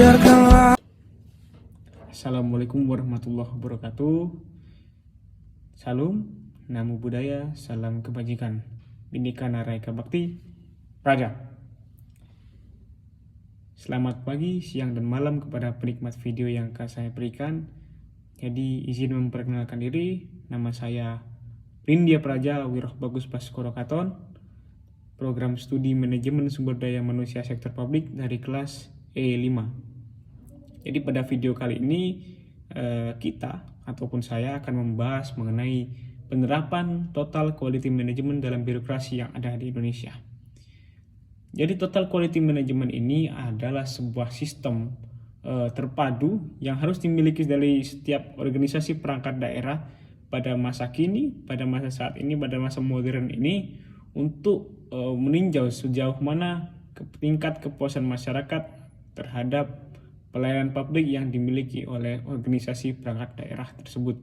biarkanlah. Assalamualaikum warahmatullahi wabarakatuh. Salam, namo buddhaya, salam kebajikan. Bhinneka Nara Eka Bhakti, Praja. Selamat pagi, siang, dan malam kepada penikmat video yang akan saya berikan. Jadi izin memperkenalkan diri, nama saya Rindia Praja Wiroh Bagus Baskoro Katon, program studi manajemen sumber daya manusia sektor publik dari kelas E5. Jadi pada video kali ini kita ataupun saya akan membahas mengenai penerapan total quality management dalam birokrasi yang ada di Indonesia. Jadi total quality management ini adalah sebuah sistem terpadu yang harus dimiliki dari setiap organisasi perangkat daerah pada masa kini, pada masa saat ini, pada masa modern ini untuk meninjau sejauh mana tingkat kepuasan masyarakat terhadap pelayanan publik yang dimiliki oleh organisasi perangkat daerah tersebut.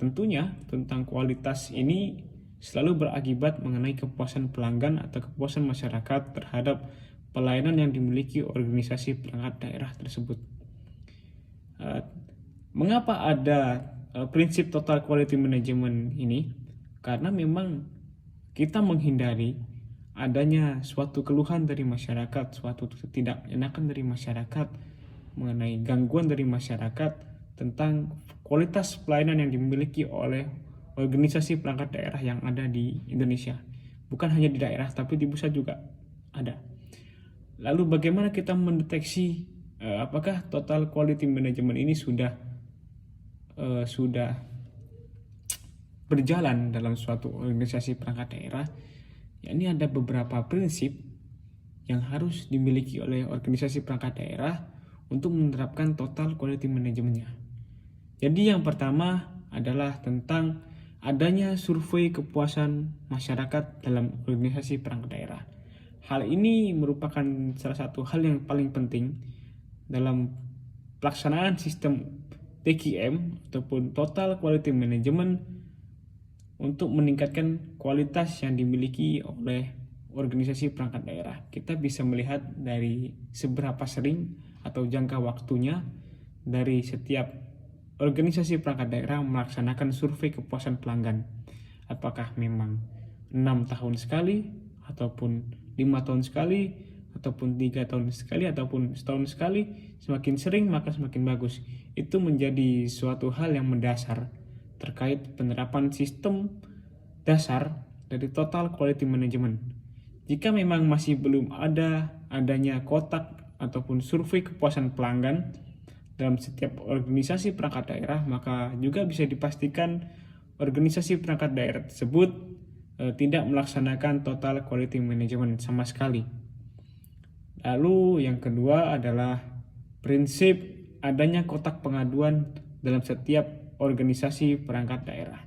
Tentunya tentang kualitas ini selalu berakibat mengenai kepuasan pelanggan atau kepuasan masyarakat terhadap pelayanan yang dimiliki organisasi perangkat daerah tersebut. Mengapa ada prinsip total quality management ini? Karena memang kita menghindari adanya suatu keluhan dari masyarakat, suatu ketidakenakan dari masyarakat mengenai gangguan dari masyarakat tentang kualitas pelayanan yang dimiliki oleh organisasi perangkat daerah yang ada di Indonesia. Bukan hanya di daerah, tapi di pusat juga ada. Lalu bagaimana kita mendeteksi apakah total quality management ini sudah berjalan dalam suatu organisasi perangkat daerah? Ya, ini ada beberapa prinsip yang harus dimiliki oleh organisasi perangkat daerah untuk menerapkan total quality manajemennya. Jadi yang pertama adalah tentang adanya survei kepuasan masyarakat dalam organisasi perangkat daerah. Hal ini merupakan salah satu hal yang paling penting dalam pelaksanaan sistem TQM ataupun Total Quality Management untuk meningkatkan kualitas yang dimiliki oleh organisasi perangkat daerah. Kita bisa melihat dari seberapa sering atau jangka waktunya dari setiap organisasi perangkat daerah melaksanakan survei kepuasan pelanggan. Apakah memang 6 tahun sekali, ataupun 5 tahun sekali, ataupun 3 tahun sekali, ataupun setahun sekali. Semakin sering maka semakin bagus. Itu menjadi suatu hal yang mendasar terkait penerapan sistem dasar dari total quality management. Jika memang masih belum adanya kotak ataupun survei kepuasan pelanggan dalam setiap organisasi perangkat daerah, maka juga bisa dipastikan organisasi perangkat daerah tersebut tidak melaksanakan total quality management sama sekali. Lalu yang kedua adalah prinsip adanya kotak pengaduan dalam setiap organisasi perangkat daerah.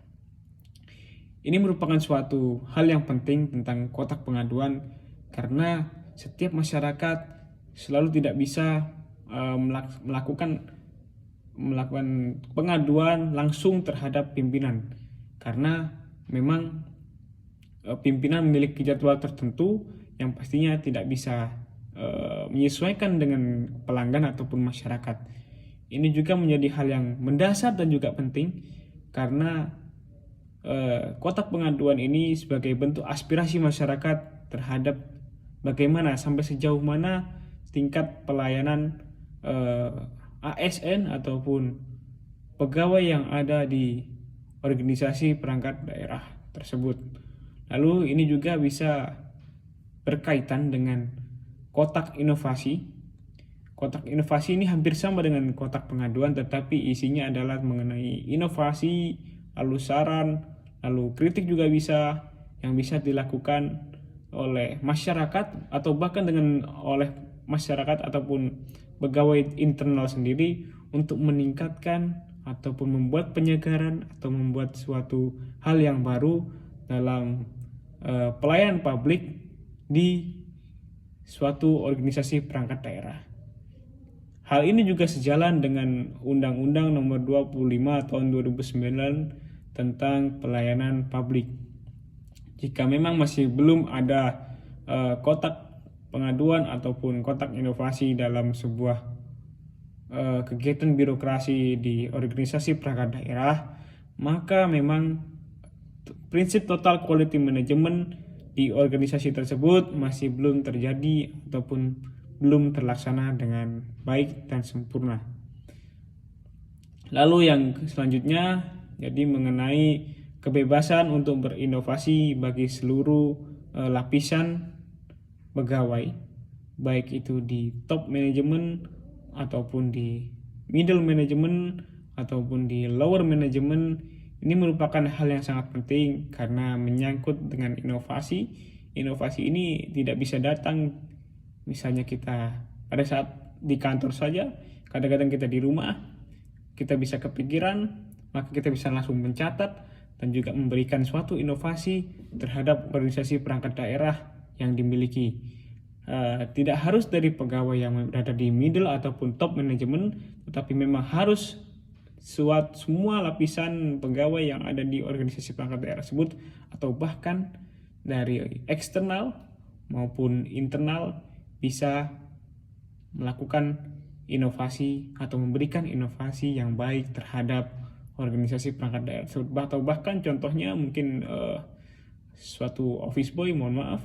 Ini merupakan suatu hal yang penting tentang kotak pengaduan karena setiap masyarakat selalu tidak bisa melakukan pengaduan langsung terhadap pimpinan karena memang pimpinan memiliki jadwal tertentu yang pastinya tidak bisa menyesuaikan dengan pelanggan ataupun masyarakat. Ini juga menjadi hal yang mendasar dan juga penting karena kotak pengaduan ini sebagai bentuk aspirasi masyarakat terhadap bagaimana sampai sejauh mana tingkat pelayanan ASN ataupun pegawai yang ada di organisasi perangkat daerah tersebut. Lalu ini juga bisa berkaitan dengan kotak inovasi. Kotak inovasi ini hampir sama dengan kotak pengaduan, tetapi isinya adalah mengenai inovasi, lalu saran, lalu kritik juga bisa yang bisa dilakukan oleh masyarakat atau bahkan oleh masyarakat ataupun pegawai internal sendiri untuk meningkatkan ataupun membuat penyegaran atau membuat suatu hal yang baru dalam pelayanan publik di suatu organisasi perangkat daerah. Hal ini juga sejalan dengan Undang-Undang Nomor 25 Tahun 2009 tentang pelayanan publik. Jika memang masih belum ada kotak pengaduan ataupun kotak inovasi dalam sebuah kegiatan birokrasi di organisasi perangkat daerah, maka memang prinsip total quality management di organisasi tersebut masih belum terjadi ataupun belum terlaksana dengan baik dan sempurna. Lalu yang selanjutnya, jadi mengenai kebebasan untuk berinovasi bagi seluruh lapisan pegawai, baik itu di top management ataupun di middle management ataupun di lower management. Ini merupakan hal yang sangat penting karena menyangkut dengan inovasi. Inovasi ini tidak bisa datang misalnya kita pada saat di kantor saja, kadang-kadang kita di rumah, kita bisa kepikiran, maka kita bisa langsung mencatat dan juga memberikan suatu inovasi terhadap organisasi perangkat daerah yang dimiliki. Tidak harus dari pegawai yang berada di middle ataupun top management, tetapi memang harus semua lapisan pegawai yang ada di organisasi perangkat daerah tersebut, atau bahkan dari eksternal maupun internal bisa melakukan inovasi atau memberikan inovasi yang baik terhadap organisasi perangkat daerah tersebut. Atau bahkan contohnya mungkin suatu office boy, mohon maaf,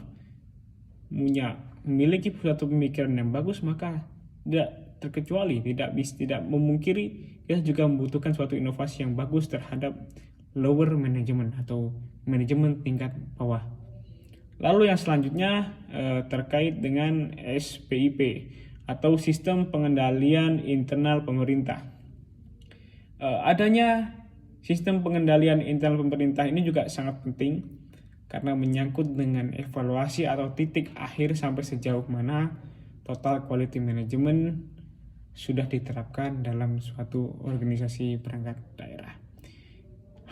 memiliki suatu pemikiran yang bagus, maka tidak terkecuali, tidak memungkiri kita juga membutuhkan suatu inovasi yang bagus terhadap lower management atau manajemen tingkat bawah. Lalu yang selanjutnya terkait dengan SPIP atau sistem pengendalian internal pemerintah. Adanya sistem pengendalian internal pemerintah ini juga sangat penting karena menyangkut dengan evaluasi atau titik akhir sampai sejauh mana total quality management sudah diterapkan dalam suatu organisasi perangkat daerah.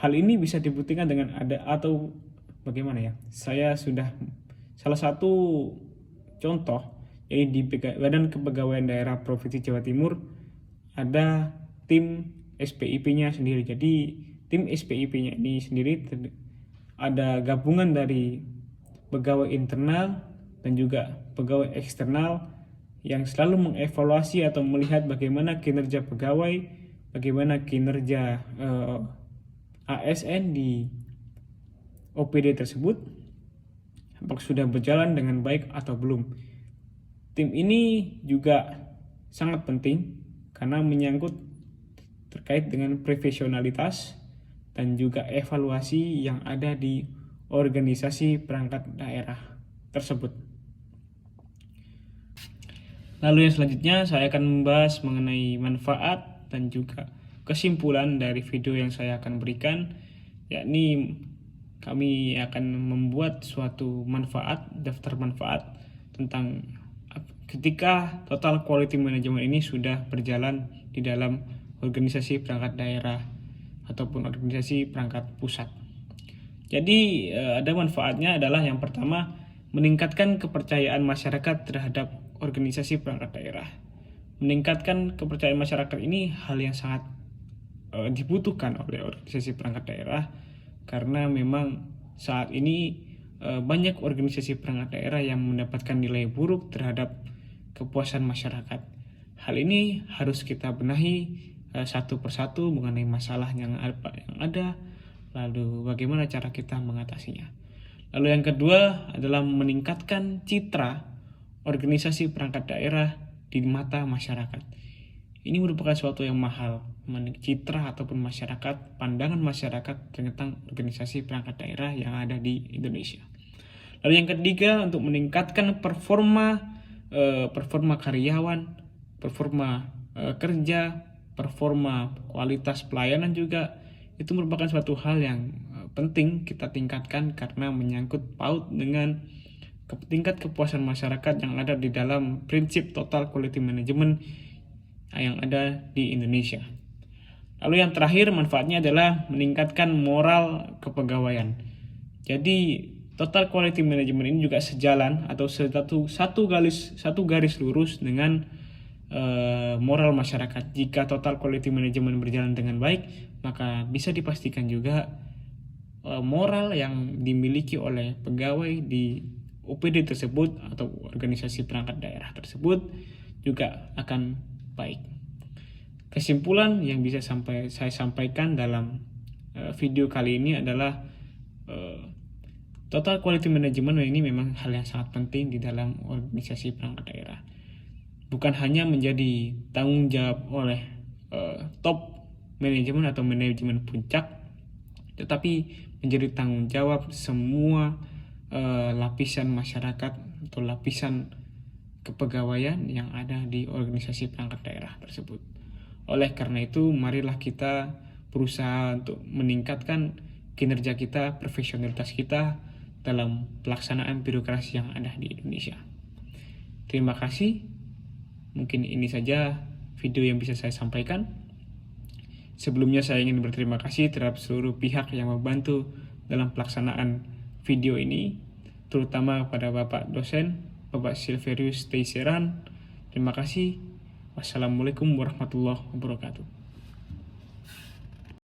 Hal ini bisa dibuktikan dengan atau bagaimana ya? Saya sudah salah satu contoh, yaitu di Badan Kepegawaian Daerah Provinsi Jawa Timur ada tim SPIP-nya sendiri. Jadi tim SPIP-nya ini sendiri ada gabungan dari pegawai internal dan juga pegawai eksternal yang selalu mengevaluasi atau melihat bagaimana kinerja pegawai, bagaimana kinerja ASN di OPD tersebut, apakah sudah berjalan dengan baik atau belum. Tim ini juga sangat penting karena menyangkut terkait dengan profesionalitas dan juga evaluasi yang ada di organisasi perangkat daerah tersebut. Lalu yang selanjutnya saya akan membahas mengenai manfaat dan juga kesimpulan dari video yang saya akan berikan, yakni kami akan membuat suatu daftar manfaat tentang ketika total quality management ini sudah berjalan di dalam organisasi perangkat daerah ataupun organisasi perangkat pusat. Jadi ada manfaatnya adalah yang pertama, meningkatkan kepercayaan masyarakat terhadap organisasi perangkat daerah. Meningkatkan kepercayaan masyarakat ini hal yang sangat dibutuhkan oleh organisasi perangkat daerah karena memang saat ini banyak organisasi perangkat daerah yang mendapatkan nilai buruk terhadap kepuasan masyarakat. Hal ini harus kita benahi satu persatu mengenai masalah yang ada, lalu bagaimana cara kita mengatasinya. Lalu yang kedua adalah meningkatkan citra organisasi perangkat daerah di mata masyarakat. Ini merupakan suatu yang mahal, citra ataupun masyarakat, pandangan masyarakat tentang organisasi perangkat daerah yang ada di Indonesia. Lalu yang ketiga, untuk meningkatkan performa karyawan, performa kerja, performa kualitas pelayanan juga, itu merupakan suatu hal yang penting kita tingkatkan karena menyangkut paut dengan tingkat kepuasan masyarakat yang ada di dalam prinsip total quality management yang ada di Indonesia. Lalu yang terakhir manfaatnya adalah meningkatkan moral kepegawaian. Jadi total quality management ini juga sejalan atau satu garis lurus dengan moral masyarakat. Jika total quality management berjalan dengan baik, maka bisa dipastikan juga moral yang dimiliki oleh pegawai di OPD tersebut atau organisasi perangkat daerah tersebut juga akan baik. Kesimpulan yang bisa saya sampaikan dalam video kali ini adalah total quality management ini memang hal yang sangat penting di dalam organisasi perangkat daerah. Bukan hanya menjadi tanggung jawab oleh top manajemen atau manajemen puncak, tetapi menjadi tanggung jawab semua lapisan masyarakat atau lapisan kepegawaian yang ada di organisasi perangkat daerah tersebut. Oleh karena itu, marilah kita berusaha untuk meningkatkan kinerja kita, profesionalitas kita dalam pelaksanaan birokrasi yang ada di Indonesia. Terima kasih. Mungkin ini saja video yang bisa saya sampaikan. Sebelumnya saya ingin berterima kasih terhadap seluruh pihak yang membantu dalam pelaksanaan video ini, terutama pada Bapak dosen, Bapak Silverius Teiseran. Terima kasih. Wassalamualaikum warahmatullahi wabarakatuh.